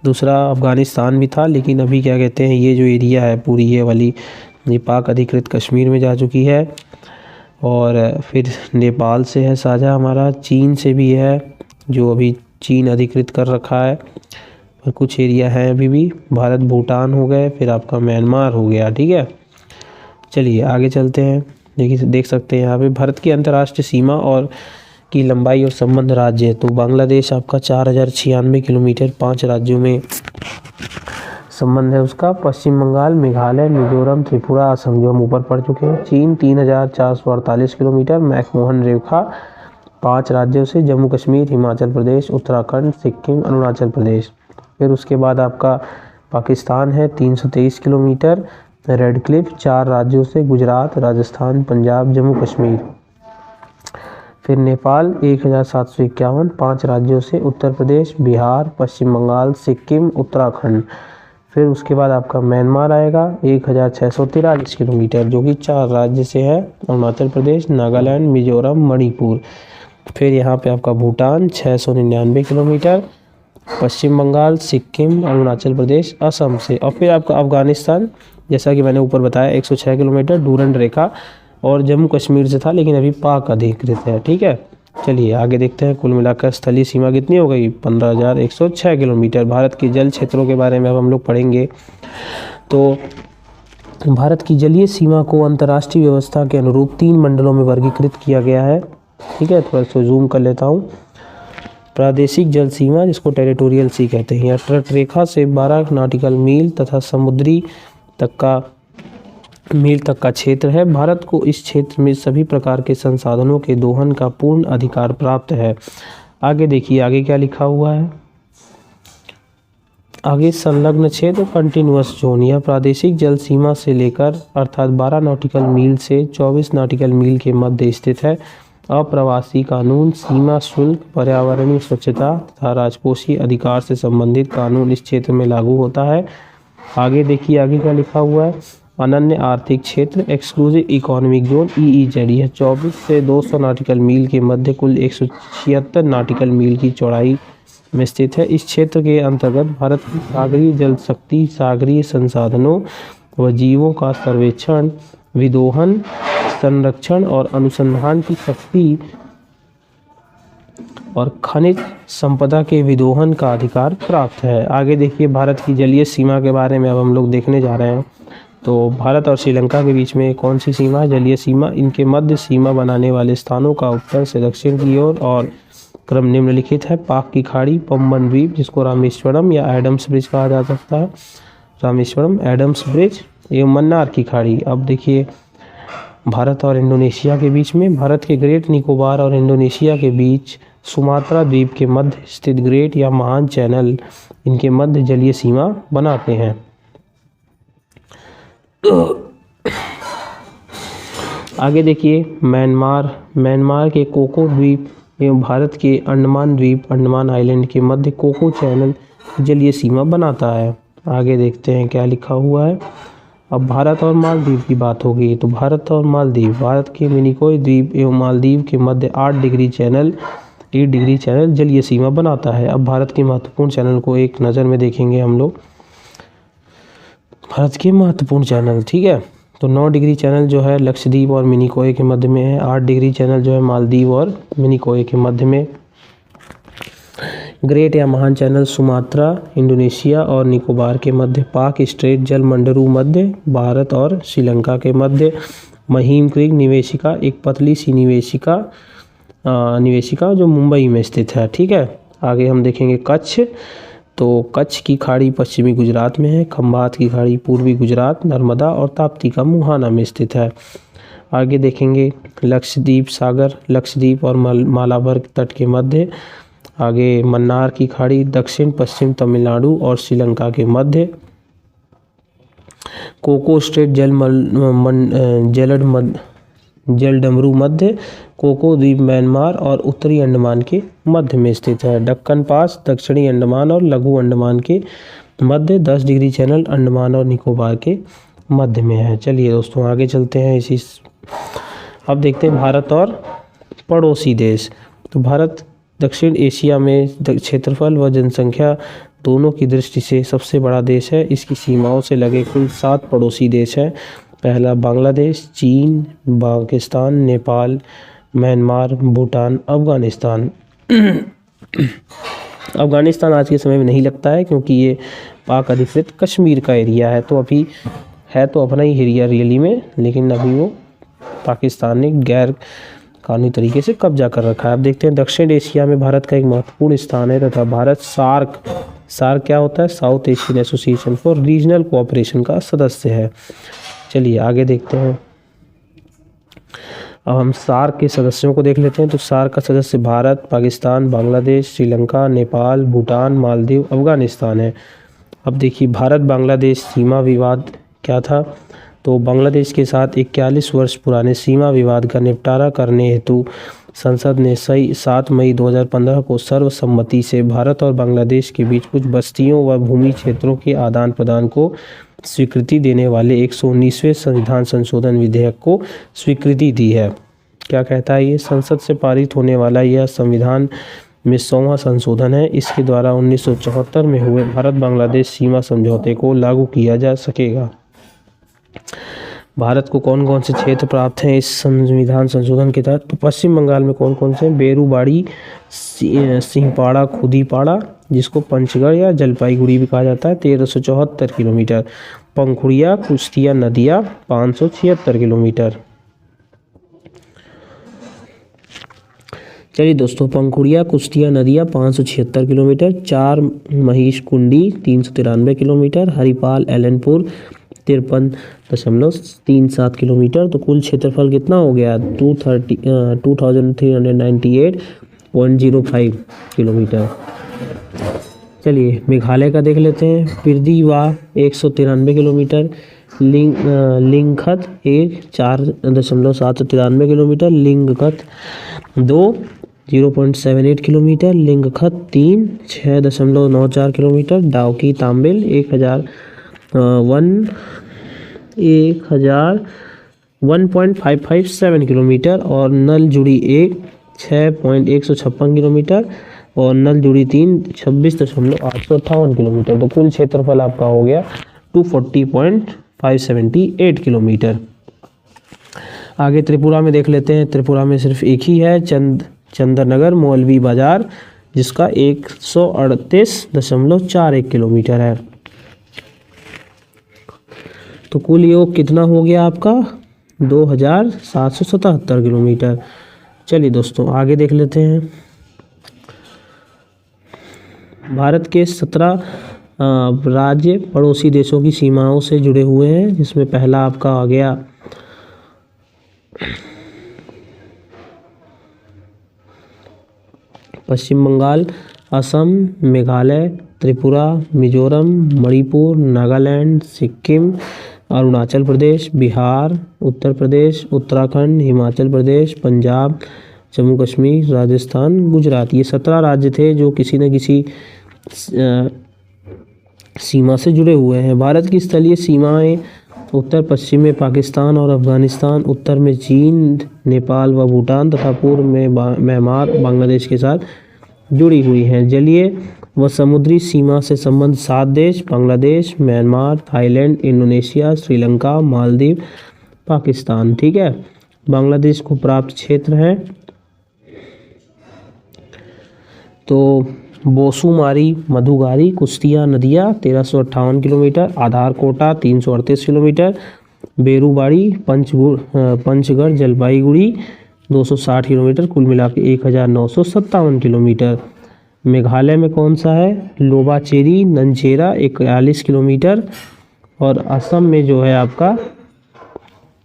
दूसरा अफ़गानिस्तान भी था, लेकिन अभी क्या कहते हैं ये जो एरिया है पूरी ये वाली ये पाक अधिकृत कश्मीर में जा चुकी है। और फिर नेपाल से है साझा हमारा, चीन से भी है जो अभी चीन अधिकृत कर रखा है, और कुछ एरिया है अभी भी। भारत भूटान हो गए, फिर आपका म्यांमार हो गया। ठीक है, चलिए आगे चलते हैं। देखिए देख सकते हैं यहाँ पे भारत की अंतर्राष्ट्रीय सीमा और की लंबाई और संबंध राज्य। तो बांग्लादेश आपका 4096 किलोमीटर 5 राज्यों में संबंध है उसका। पश्चिम बंगाल, मेघालय, मिजोरम, त्रिपुरा, असम जो हम ऊपर पढ़ चुके हैं। चीन 3448 किलोमीटर मैकमोहन रेखा 5 राज्यों से। जम्मू कश्मीर, हिमाचल प्रदेश, उत्तराखंड, सिक्किम, अरुणाचल प्रदेश। फिर उसके बाद आपका पाकिस्तान है 323 किलोमीटर। रेड क्लिफ 4 राज्यों से, गुजरात, राजस्थान, पंजाब, जम्मू कश्मीर। फिर नेपाल 1751 5 राज्यों से, उत्तर प्रदेश, बिहार, पश्चिम बंगाल, सिक्किम, उत्तराखंड। फिर उसके बाद आपका म्यांमार आएगा 1643 किलोमीटर जो कि 4 राज्य से है, अरुणाचल प्रदेश, नागालैंड, मिजोरम, मणिपुर। फिर यहाँ पे आपका भूटान 699 किलोमीटर, पश्चिम बंगाल, सिक्किम, अरुणाचल प्रदेश, असम से। और फिर आपका अफ़गानिस्तान जैसा कि मैंने ऊपर बताया 106 किलोमीटर डूरंड रेखा, और जम्मू कश्मीर से था लेकिन अभी पाक अधिकृत है। ठीक है, चलिए आगे देखते हैं। कुल मिलाकर स्थलीय सीमा कितनी हो गई 15,106 किलोमीटर। भारत के जल क्षेत्रों के बारे में अब हम लोग पढ़ेंगे। तो भारत की जलीय सीमा को अंतर्राष्ट्रीय व्यवस्था के अनुरूप 3 मंडलों में वर्गीकृत किया गया है। ठीक है, थोड़ा सा जूम कर लेता हूँ। प्रादेशिक जल सीमा जिसको टेरिटोरियल सी कहते हैं, या तटरेखा से 12 नॉटिकल मील तथा समुद्री मील तक का क्षेत्र है। भारत को इस क्षेत्र में सभी प्रकार के संसाधनों के दोहन का पूर्ण अधिकार प्राप्त है। आगे देखिए आगे क्या लिखा हुआ है। आगे संलग्न क्षेत्र कंटिन्यूअस जोन, यह प्रादेशिक जल सीमा से लेकर अर्थात 12 नॉटिकल मील से 24 नॉटिकल मील के मध्य स्थित है। अप्रवासी कानून, सीमा शुल्क, पर्यावरणीय स्वच्छता तथा राजकोषीय अधिकार से संबंधित कानून इस क्षेत्र में लागू होता है। आगे देखिए आगे क्या लिखा हुआ है। अनन्य आर्थिक क्षेत्र एक्सक्लूसिव इकोनॉमिक जोन EEZ, यह 24 से 200 नॉटिकल मील के मध्य कुल 176 नॉटिकल मील की चौड़ाई में स्थित है। इस क्षेत्र के अंतर्गत भारत की सागरीय जल शक्ति, सागरीय संसाधनों व जीवों का सर्वेक्षण, विदोहन, संरक्षण और अनुसंधान की शक्ति और खनिज संपदा के विदोहन का अधिकार प्राप्त है। आगे देखिए भारत की जलीय सीमा के बारे में अब हम लोग देखने जा रहे हैं। तो भारत और श्रीलंका के बीच में कौन सी सीमा है, जलीय सीमा। इनके मध्य सीमा बनाने वाले स्थानों का उत्तर से दक्षिण की ओर और क्रम निम्नलिखित है। पाक की खाड़ी, पंबन द्वीप जिसको रामेश्वरम या एडम्स ब्रिज कहा जा सकता है, रामेश्वरम, एडम्स ब्रिज एवं मन्नार की खाड़ी। अब देखिए भारत और इंडोनेशिया के बीच में, भारत के ग्रेट निकोबार और इंडोनेशिया के बीच सुमात्रा द्वीप के मध्य स्थित ग्रेट या महान चैनल इनके मध्य जलीय सीमा बनाते हैं। आगे देखिए म्यांमार के कोको द्वीप एवं भारत के अंडमान द्वीप, अंडमान आइलैंड के मध्य कोको चैनल जलीय सीमा बनाता है। आगे देखते हैं क्या लिखा हुआ है। अब भारत और मालदीव की बात होगी। तो भारत और मालदीव, भारत के मिनिकॉय द्वीप एवं मालदीव के मध्य 8 डिग्री चैनल जलीय सीमा बनाता है। अब भारत के महत्वपूर्ण चैनल को एक नज़र में देखेंगे हम लोग। भारत के महत्वपूर्ण चैनल, ठीक है, तो 9 डिग्री चैनल जो है लक्षद्वीप और मिनिकॉय के मध्य में है। 8 डिग्री चैनल जो है मालदीव और मिनिकॉय के मध्य में। ग्रेट या महान चैनल सुमात्रा, इंडोनेशिया और निकोबार के मध्य। पाक स्ट्रेट जलमंडरू मध्य, भारत और श्रीलंका के मध्य। महीम क्रीक निवेशिका, एक पतली सी निवेशिका जो मुंबई में स्थित है। ठीक है, आगे हम देखेंगे कच्छ। तो कच्छ की खाड़ी पश्चिमी गुजरात में है। खंभात की खाड़ी पूर्वी गुजरात, नर्मदा और ताप्ती का मुहाना में स्थित है। आगे देखेंगे लक्षद्वीप सागर, लक्षद्वीप और मालाबार तट के मध्य। आगे मन्नार की खाड़ी दक्षिण पश्चिम तमिलनाडु और श्रीलंका के मध्य। कोको स्ट्रेट जलडमरू मध्य। कोको द्वीप म्यांमार और उत्तरी अंडमान के मध्य में स्थित है। दक्कन पास दक्षिणी अंडमान और लघु अंडमान के मध्य। 10 डिग्री चैनल अंडमान और निकोबार के मध्य में है। चलिए दोस्तों आगे चलते हैं। अब देखते हैं भारत और पड़ोसी देश। तो भारत दक्षिण एशिया में क्षेत्रफल व जनसंख्या दोनों की दृष्टि से सबसे बड़ा देश है। इसकी सीमाओं से लगे कुल 7 पड़ोसी देश हैं। पहला बांग्लादेश, चीन, पाकिस्तान, नेपाल, म्यांमार, भूटान, अफगानिस्तान। अफगानिस्तान आज के समय में नहीं लगता है क्योंकि ये पाक अधिकृत कश्मीर का एरिया है, तो अभी है तो अपना ही एरिया रियली में, लेकिन अभी वो पाकिस्तान ने गैर कानूनी तरीके से कब्जा कर रखा है। अब देखते हैं दक्षिण एशिया में भारत का एक महत्वपूर्ण स्थान है तथा भारत सार्क क्या होता है, south Asian association for regional cooperation का सदस्य है। चलिए आगे देखते हैं। अब हम सार्क के सदस्यों को देख लेते हैं। तो सार्क का सदस्य भारत, पाकिस्तान, बांग्लादेश, श्रीलंका, नेपाल, भूटान, मालदीव, अफगानिस्तान है। अब देखिए भारत बांग्लादेश सीमा विवाद क्या था। तो बांग्लादेश के साथ 41 वर्ष पुराने सीमा विवाद का निपटारा करने हेतु संसद ने 7 मई 2015 को सर्वसम्मति से भारत और बांग्लादेश के बीच कुछ बस्तियों व भूमि क्षेत्रों के आदान प्रदान को स्वीकृति देने वाले 119वें संविधान संशोधन विधेयक को स्वीकृति दी है। क्या कहता है ये? संसद से पारित होने वाला यह संविधान में 100वां संशोधन है। इसके द्वारा 1974 में हुए भारत बांग्लादेश सीमा समझौते को लागू किया जा सकेगा। भारत को कौन कौन से क्षेत्र प्राप्त हैं इस संविधान संशोधन के तहत? तो पश्चिम बंगाल में कौन कौन से? बेरूबाड़ी, सिंहपाड़ा, खुदीपाड़ा, जिसको पंचगढ़ या जलपाईगुड़ी भी कहा जाता है, 1374 किलोमीटर। पंखुड़िया, कुश्तिया नदिया, 576 किलोमीटर। चलिए दोस्तों, पंखुड़िया कुश्तिया नदिया 576 किलोमीटर। 4 महिष कुंडी 393 किलोमीटर। हरिपाल एलनपुर 53.37 किलोमीटर। तो कुल क्षेत्रफल कितना हो गया? 2398.05 किलोमीटर। चलिए मेघालय का देख लेते हैं। Pirdiwah 193 kilometre. Lyngkhat 1 4.793 kilometre. Lyngkhat 2 0.78 kilometre. Lyngkhat 3 6.94 kilometre. Dawki Tamabil 1,101.557 kilometre. और नल जुड़ी 1 6.156 किलोमीटर। और नल जुड़ी 3 26.858 किलोमीटर। तो कुल क्षेत्रफल आपका हो गया 240.578 किलोमीटर। आगे त्रिपुरा में देख लेते हैं। त्रिपुरा में सिर्फ एक ही है, चंदरनगर मौलवी बाजार, जिसका 138.41 किलोमीटर है। तो कुल योग कितना हो गया आपका? 2777 किलोमीटर। चलिए दोस्तों आगे देख लेते हैं। भारत के 17 राज्य पड़ोसी देशों की सीमाओं से जुड़े हुए हैं, जिसमें पहला आपका आ गया पश्चिम बंगाल, असम, मेघालय, त्रिपुरा, मिजोरम, मणिपुर, नागालैंड, सिक्किम, अरुणाचल प्रदेश, बिहार, उत्तर प्रदेश, उत्तराखंड, हिमाचल प्रदेश, पंजाब, जम्मू कश्मीर, राजस्थान, गुजरात। ये 17 राज्य थे जो किसी न किसी सीमा से जुड़े हुए हैं। भारत की स्थलीय सीमाएं उत्तर पश्चिम में पाकिस्तान और अफगानिस्तान, उत्तर में चीन, नेपाल व भूटान तथा पूर्व में म्यांमार, बांग्लादेश के साथ जुड़ी हुई हैं। जलीय व समुद्री सीमा से संबंध 7 देश Bangladesh, Myanmar, Thailand, Indonesia, Sri Lanka, Maldives, Pakistan. ठीक है, बांग्लादेश को प्राप्त क्षेत्र है। तो बोसूमारी, मधुगारी, कुश्तिया नदियाँ 1358 किलोमीटर, आधार कोटा 338 किलोमीटर, बेरूबाड़ी, पंचगढ़, जलपाईगुड़ी 260 किलोमीटर, कुल मिला के 1957 किलोमीटर। मेघालय में कौन सा है? लोबाचेरी, ननचेरा 41 किलोमीटर, और असम में जो है आपका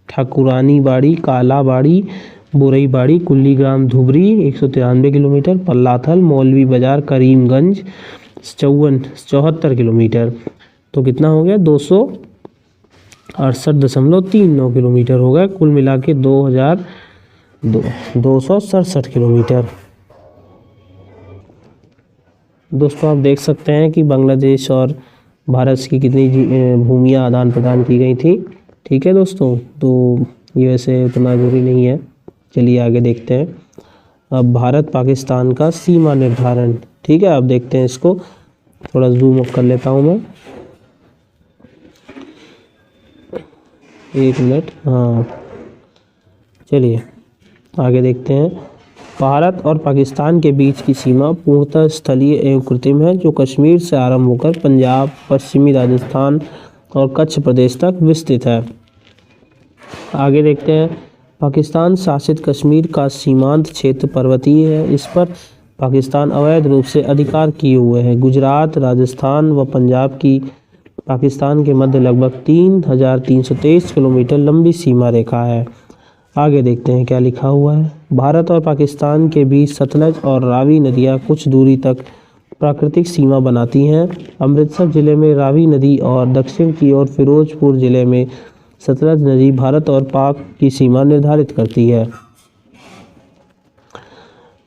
ठाकुरानी बाड़ी, कालाबाड़ी, बोरईबाड़ी, कुल्लीग्राम, धुबरी 193 किलोमीटर, पल्लाथल, मौलवी बाजार, करीमगंज 74 किलोमीटर। तो कितना हो गया? 268.39 किलोमीटर हो गया, कुल मिला के 2267 किलोमीटर। दोस्तों आप देख सकते हैं कि बांग्लादेश और भारत की कितनी भूमियाँ आदान प्रदान की गई थी। ठीक है दोस्तों, तो ये वैसे उतना जरूरी नहीं है। चलिए आगे देखते हैं। अब भारत पाकिस्तान का सीमा निर्धारण, ठीक है, अब देखते हैं इसको। थोड़ा जूम अप कर लेता हूँ मैं, 1 मिनट। हाँ चलिए आगे देखते हैं। भारत और पाकिस्तान के बीच की सीमा पूर्णतः स्थलीय एवं कृत्रिम है, जो कश्मीर से आरंभ होकर पंजाब, पश्चिमी राजस्थान और कच्छ प्रदेश तक विस्तृत है। आगे देखते हैं। पाकिस्तान शासित कश्मीर का सीमांत क्षेत्र पर्वतीय है। इस पर पाकिस्तान अवैध रूप से अधिकार किए हुए है। गुजरात, राजस्थान व पंजाब की पाकिस्तान के मध्य लगभग 3323 किलोमीटर लंबी सीमा रेखा है। आगे देखते हैं क्या लिखा हुआ है। भारत और पाकिस्तान के बीच सतलज और रावी नदियाँ कुछ दूरी तक प्राकृतिक सीमा बनाती हैं। अमृतसर जिले में रावी नदी और दक्षिण की ओर फिरोजपुर जिले में सतलज नदी भारत और पाक की सीमा निर्धारित करती है।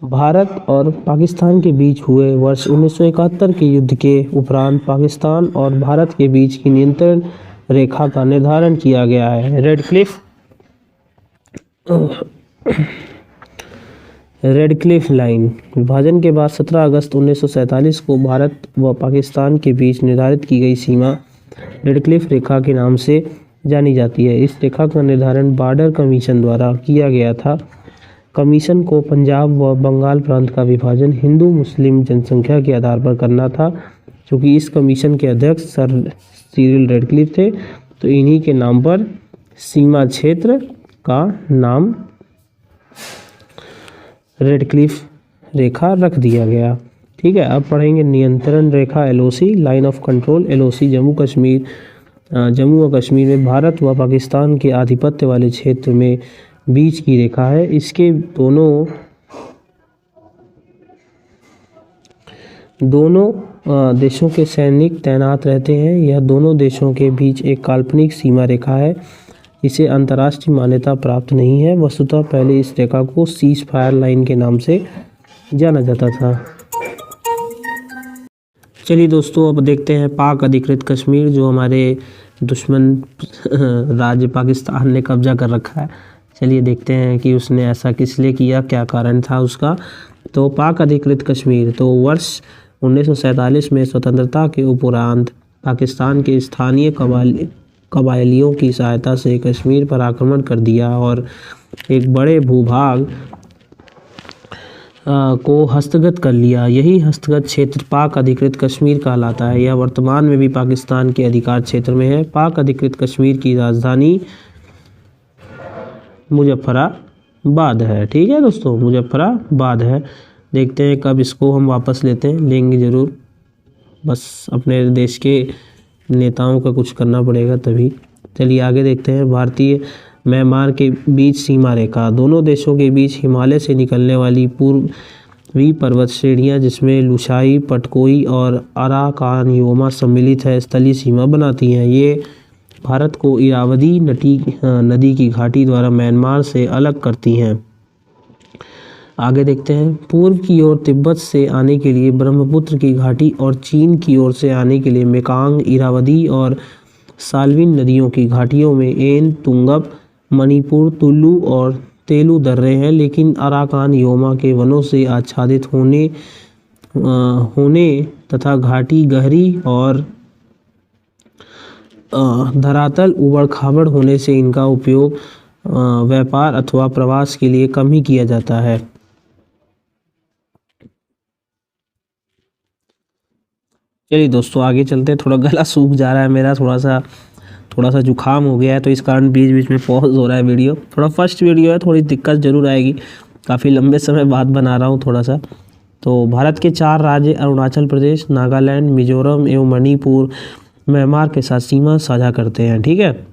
भारत और पाकिस्तान के बीच हुए वर्ष 1971 के युद्ध के उपरांत पाकिस्तान और भारत के बीच की नियंत्रण रेखा का निर्धारण किया गया है। रेडक्लिफ लाइन विभाजन के बाद 17 अगस्त 1947 को भारत व पाकिस्तान के बीच निर्धारित की गई सीमा रेडक्लिफ रेखा के नाम से जानी जाती है। इस रेखा का निर्धारण बॉर्डर कमीशन द्वारा किया गया था। कमीशन को पंजाब व बंगाल प्रांत का विभाजन हिंदू मुस्लिम जनसंख्या के आधार पर करना था। क्योंकि इस कमीशन के अध्यक्ष सर सिरिल रेडक्लिफ थे, तो इन्हीं के नाम पर सीमा क्षेत्र का नाम रेडक्लिफ रेखा रख दिया गया। ठीक है, अब पढ़ेंगे नियंत्रण रेखा LOC, line of control. LOC Jammu व कश्मीर में भारत व पाकिस्तान के आधिपत्य वाले क्षेत्र में बीच की रेखा है। इसके दोनों देशों के सैनिक तैनात रहते हैं। यह दोनों देशों के बीच एक काल्पनिक सीमा रेखा है। इसे अंतर्राष्ट्रीय मान्यता प्राप्त नहीं है। वस्तुतः पहले इस रेखा को सीज फायर लाइन के नाम से जाना जाता था। चलिए दोस्तों, अब देखते हैं पाक अधिकृत कश्मीर, जो हमारे दुश्मन राज्य पाकिस्तान ने कब्जा कर रखा है। चलिए देखते हैं कि उसने ऐसा किस लिए किया, क्या कारण था उसका। तो पाक अधिकृत कश्मीर, तो वर्ष 1947 में स्वतंत्रता के उपरांत पाकिस्तान के स्थानीय कबायलियों की सहायता से कश्मीर पर आक्रमण कर दिया और एक बड़े भूभाग को हस्तगत कर लिया। यही हस्तगत क्षेत्र पाक अधिकृत कश्मीर कहलाता है। यह वर्तमान में भी पाकिस्तान के अधिकार क्षेत्र में है। पाक अधिकृत कश्मीर की राजधानी मुजफ्फराबाद है। ठीक है दोस्तों, मुजफ्फराबाद है। देखते हैं कब इसको हम वापस लेंगे ज़रूर। बस अपने देश के नेताओं का कुछ करना पड़ेगा तभी। चलिए आगे देखते हैं। भारतीय म्यांमार के बीच सीमा रेखा। दोनों देशों के बीच हिमालय से निकलने वाली पूर्वी पर्वत श्रेणियां, जिसमें लुशाई, पटकोई और अराकानयोमा सम्मिलित है, स्थलीय सीमा बनाती हैं। ये भारत को इरावदी नदी की घाटी द्वारा म्यांमार से अलग करती हैं। आगे देखते हैं। पूर्व की ओर तिब्बत से आने के लिए ब्रह्मपुत्र की घाटी और चीन की ओर से आने के लिए मेकांग, इरावदी और साल्विन नदियों की घाटियों में एन, तुंगप, मणिपुर, तुलु और तेलु दर्रे हैं। लेकिन अराकान योमा के वनों से आच्छादित होने तथा घाटी गहरी और धरातल उबड़ खाबड़ होने से इनका उपयोग व्यापार अथवा प्रवास के लिए कम ही किया जाता है। चलिए दोस्तों आगे चलते हैं। थोड़ा गला सूख जा रहा है मेरा, थोड़ा सा जुकाम हो गया है, तो इस कारण बीच बीच में पॉज हो रहा है वीडियो। थोड़ा फर्स्ट वीडियो है, थोड़ी दिक्कत जरूर आएगी, काफ़ी लंबे समय बाद बना रहा हूँ थोड़ा सा। तो भारत के 4 राज्य अरुणाचल प्रदेश, नागालैंड, मिजोरम एवं मणिपुर म्यांमार के साथ सीमा साझा करते हैं। ठीक है,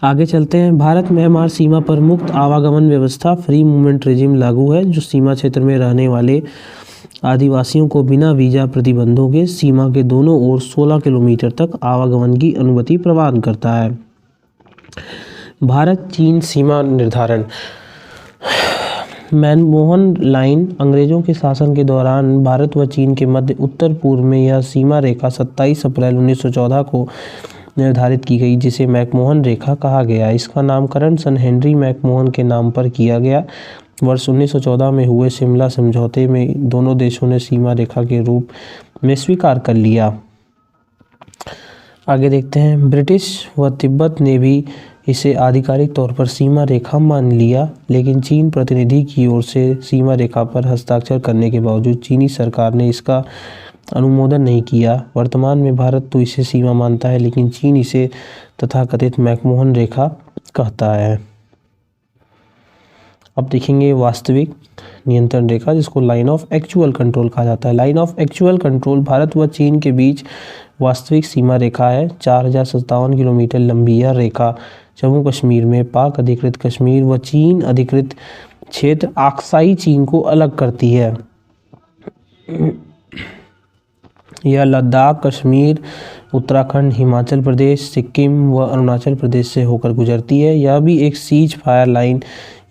आगे चलते हैं। भारत म्यांमार सीमा पर मुक्त आवागमन व्यवस्था फ्री मूवमेंट रेजिम लागू है, जो सीमा क्षेत्र में रहने वाले आदिवासियों को बिना वीजा प्रतिबंधों के सीमा के दोनों ओर 16 किलोमीटर तक आवागमन की अनुमति प्रदान करता है। भारत चीन सीमा निर्धारण। मनमोहन लाइन अंग्रेजों के शासन के दौरान भारत व चीन के मध्य उत्तर पूर्व में यह सीमा रेखा 27 अप्रैल 1914 को निर्धारित की गई, जिसे मैकमोहन रेखा कहा गया। इसका नामकरण सन हेनरी मैकमोहन के नाम पर किया गया। वर्ष 1914 में हुए शिमला समझौते में दोनों देशों ने सीमा रेखा के रूप में स्वीकार कर लिया। आगे देखते हैं। ब्रिटिश व तिब्बत ने भी इसे आधिकारिक तौर पर सीमा रेखा मान लिया, लेकिन चीन प्रतिनिधि की ओर से सीमा रेखा पर हस्ताक्षर करने के बावजूद चीनी सरकार ने इसका अनुमोदन नहीं किया। वर्तमान में भारत तो इसे सीमा मानता है, लेकिन चीन इसे तथाकथित मैकमोहन रेखा कहता है। अब देखेंगे वास्तविक नियंत्रण रेखा, जिसको लाइन ऑफ एक्चुअल कंट्रोल कहा जाता है। Line of actual control Bharat व चीन के बीच वास्तविक सीमा रेखा है। 4057 किलोमीटर लंबी यह रेखा जम्मू कश्मीर में पाक अधिकृत कश्मीर व चीन अधिकृत क्षेत्र आक्साई चीन को अलग करती है। यह लद्दाख, कश्मीर, उत्तराखंड, हिमाचल प्रदेश, सिक्किम व अरुणाचल प्रदेश से होकर गुजरती है। यह भी एक सीज फायर लाइन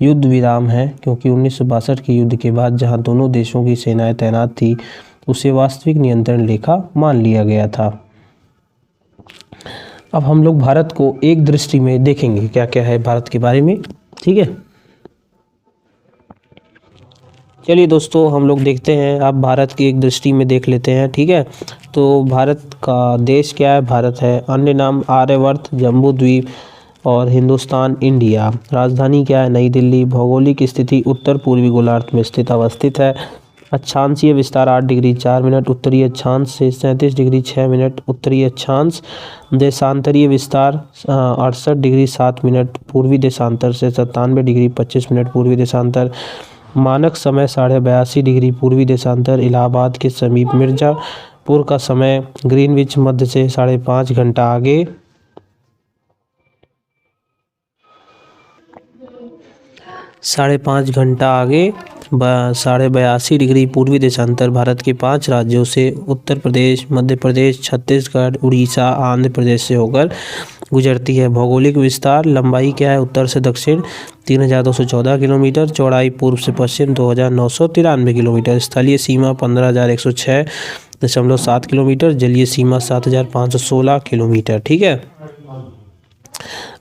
युद्ध विराम है, क्योंकि 1962 के युद्ध के बाद जहां दोनों देशों की सेनाएं तैनात थी, उसे वास्तविक नियंत्रण रेखा मान लिया गया था। अब हम लोग भारत को एक दृष्टि में देखेंगे क्या क्या है भारत के बारे में। ठीक है, चलिए दोस्तों हम लोग देखते हैं। आप भारत की एक दृष्टि में देख लेते हैं। ठीक है, तो भारत का देश क्या है? भारत है। अन्य नाम आर्यवर्त, जम्बू द्वीप और हिंदुस्तान, इंडिया। राजधानी क्या है? नई दिल्ली। भौगोलिक स्थिति उत्तर पूर्वी गोलार्ध में स्थित अवस्थित है। अक्षांशीय विस्तार 8 डिग्री 4 मिनट उत्तरीय अक्षांश से 37 डिग्री 6 मिनट उत्तरीय अक्षांश। देशांतरीय विस्तार 68 डिग्री 7 मिनट पूर्वी देशांतर से 97 डिग्री 25 मिनट पूर्वी देशांतर। मानक समय 82.5 डिग्री पूर्वी देशांतर। इलाहाबाद के समीप मिर्ज़ापुर का समय ग्रीनविच मध्य से 5.5 घंटा आगे। साढ़े 5 घंटा आगे। 82.5 डिग्री पूर्वी देशांतर। भारत के 5 राज्यों से उत्तर प्रदेश, मध्य प्रदेश, छत्तीसगढ़, उड़ीसा, आंध्र प्रदेश से होकर गुजरती है। भौगोलिक विस्तार लंबाई क्या है? उत्तर से दक्षिण 3214 किलोमीटर। चौड़ाई पूर्व से पश्चिम 2993 किलोमीटर। स्थलीय सीमा 15,106.7 किलोमीटर। जलीय सीमा 7,516 किलोमीटर। ठीक है,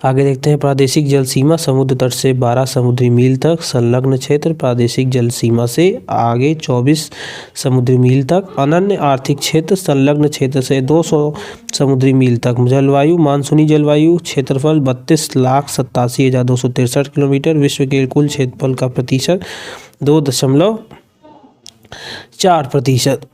आगे देखते हैं। प्रादेशिक जल सीमा समुद्र तट से 12 समुद्री मील तक। संलग्न क्षेत्र प्रादेशिक जल सीमा से आगे 24 समुद्री मील तक। अनन्य आर्थिक क्षेत्र संलग्न क्षेत्र से 200 समुद्री मील तक। जलवायु मानसूनी जलवायु। क्षेत्रफल 32,87,263 किलोमीटर। विश्व के कुल क्षेत्रफल का प्रतिशत 2.4%।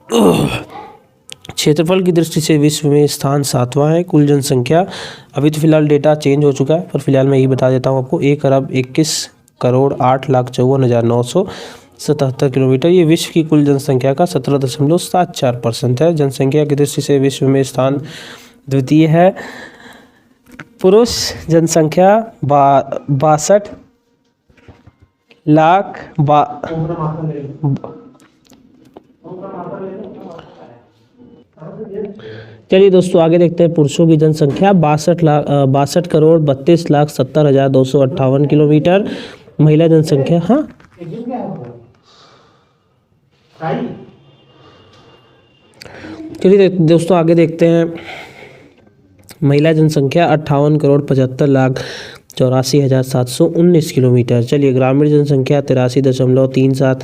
क्षेत्रफल की दृष्टि से विश्व में स्थान 7वां है। कुल जनसंख्या, अभी तो फिलहाल डेटा चेंज हो चुका है, पर फिलहाल मैं ये बता देता हूँ आपको। 1,21,08,54,977 किलोमीटर। ये विश्व की कुल जनसंख्या का 17.74% है। जनसंख्या की दृष्टि से विश्व में स्थान द्वितीय है। पुरुष जनसंख्या 62 लाख। चलिए दोस्तों आगे देखते हैं। पुरुषों की जनसंख्या 62,32,70,70,258 किलोमीटर। महिला जनसंख्या, हाँ चलिए दोस्तों आगे देखते हैं। महिला जनसंख्या 58,75,84,719 किलोमीटर। चलिए ग्रामीण जनसंख्या 83.37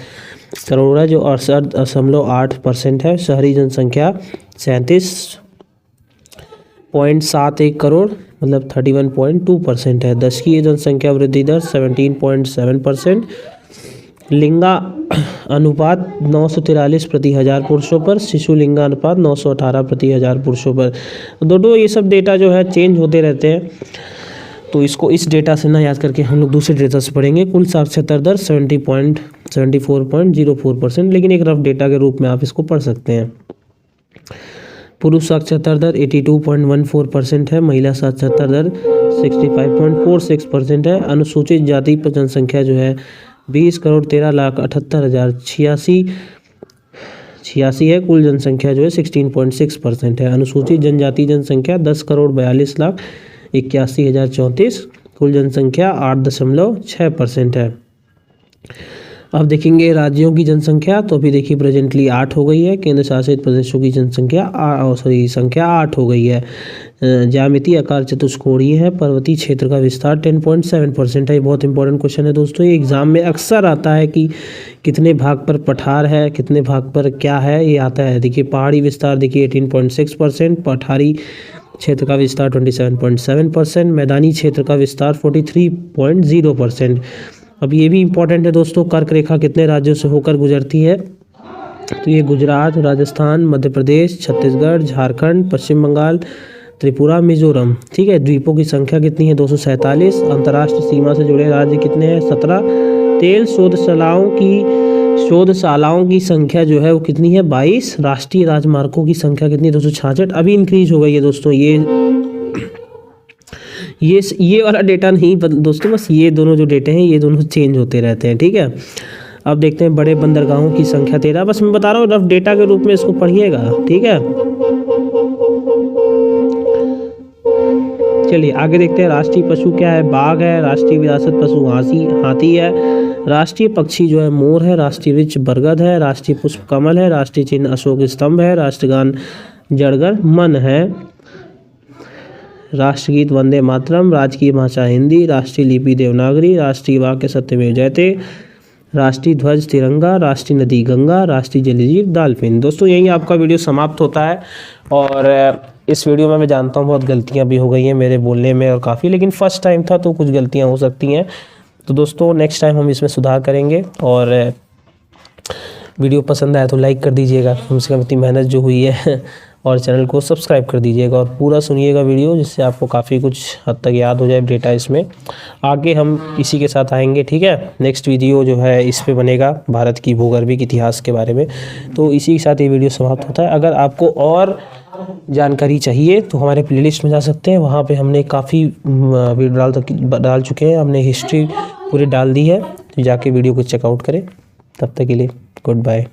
करोड़ है, जो 68.8% है। शहरी जनसंख्या 37.71 करोड़, मतलब 31.2% है। दशकीय जनसंख्या वृद्धि दर 17.7%। लिंगा अनुपात 943 प्रति 1000 पुरुषों पर, शिशु लिंगा अनुपात 918 प्रति 1000 पुरुषों पर। दोनों ये सब डेटा जो है चेंज होते रहते हैं, तो इसको इस डेटा से ना याद करके हम लोग दूसरे डेटा से पढ़ेंगे। कुल साक्षरता दर 74.04%, लेकिन एक रफ डेटा के रूप में आप इसको पढ़ सकते हैं। पुरुष साक्षरता दर 82.14% है, महिला साक्षरता दर 65.46% है। अनुसूचित जाति पर जनसंख्या जो है 20,13,78,86 है। कुल जनसंख्या जो है 16.6% है। अनुसूचित जनजाति जनसंख्या 10,42,81,034, कुल जनसंख्या 8.6% है। अब देखेंगे राज्यों की जनसंख्या, तो अभी देखिए प्रेजेंटली 8 हो गई है। केंद्र शासित प्रदेशों की जनसंख्या संख्या 8 हो गई है। ज्यामितीय आकार चतुष्कोणीय है। पर्वतीय क्षेत्र का विस्तार 10.7% है। ये बहुत इंपॉर्टेंट क्वेश्चन है दोस्तों, ये एग्जाम में अक्सर आता है कि कितने भाग पर पठार है, कितने भाग पर क्या है, ये आता है। देखिए पहाड़ी विस्तार देखिए 18.6%, पठारी क्षेत्र का विस्तार 27.7%, मैदानी क्षेत्र का विस्तार 43.0%। अब ये भी इम्पोर्टेंट है दोस्तों, कर्क रेखा कितने राज्यों से होकर गुजरती है, तो ये गुजरात, राजस्थान, मध्य प्रदेश, छत्तीसगढ़, झारखंड, पश्चिम बंगाल, त्रिपुरा, मिजोरम। ठीक है। द्वीपों की संख्या कितनी है 247। अंतर्राष्ट्रीय सीमा से जुड़े राज्य कितने हैं 17। तेल शोधशालाओं की संख्या जो है वो कितनी है 22। राष्ट्रीय राजमार्गों की संख्या कितनी है 266, अभी इंक्रीज हो गई है दोस्तों। ये वाला डेटा नहीं दोस्तों, बस ये दोनों जो डेटे हैं ये दोनों चेंज होते रहते हैं। ठीक है। अब देखते हैं बड़े बंदरगाहों की संख्या 13। बस मैं बता रहा हूँ रफ डेटा के रूप में इसको पढ़िएगा। ठीक है। चलिए आगे देखते हैं। राष्ट्रीय पशु क्या है, बाघ है। राष्ट्रीय विरासत पशु हाथी है। राष्ट्रीय पक्षी जो है मोर है। राष्ट्रीय वृक्ष बरगद है। राष्ट्रीय पुष्प कमल है। राष्ट्रीय चिन्ह अशोक स्तंभ है। राष्ट्रगान जड़गर मन है। राष्ट्रगीत वंदे मातरम। राजकीय भाषा हिंदी। राष्ट्रीय लिपि देवनागरी। राष्ट्रीय वाक्य सत्यमेव जयते। राष्ट्रीय ध्वज तिरंगा। राष्ट्रीय नदी गंगा। राष्ट्रीय जलजीव डॉल्फिन। दोस्तों यही आपका वीडियो समाप्त होता है, और इस वीडियो में मैं जानता हूँ बहुत गलतियाँ भी हो गई हैं मेरे बोलने में और काफ़ी, लेकिन फर्स्ट टाइम था तो कुछ गलतियाँ हो सकती हैं। तो दोस्तों नेक्स्ट टाइम हम इसमें सुधार करेंगे, और वीडियो पसंद आया तो लाइक कर दीजिएगा, कम से कम इतनी मेहनत जो हुई है, और चैनल को सब्सक्राइब कर दीजिएगा और पूरा सुनिएगा वीडियो, जिससे आपको काफ़ी कुछ हद तक याद हो जाए डेटा इसमें। आगे हम इसी के साथ आएंगे। ठीक है। नेक्स्ट वीडियो जो है इस पे बनेगा भारत की भूगर्भिक इतिहास के बारे में। तो इसी के साथ ये वीडियो समाप्त होता है। अगर आपको और जानकारी चाहिए तो हमारे प्लेलिस्ट में जा सकते हैं, वहाँ पे हमने काफ़ी वीडियो डाल चुके हैं। हमने हिस्ट्री पूरी डाल दी है, तो जाके वीडियो को चेकआउट करें। तब तक के लिए गुड बाय।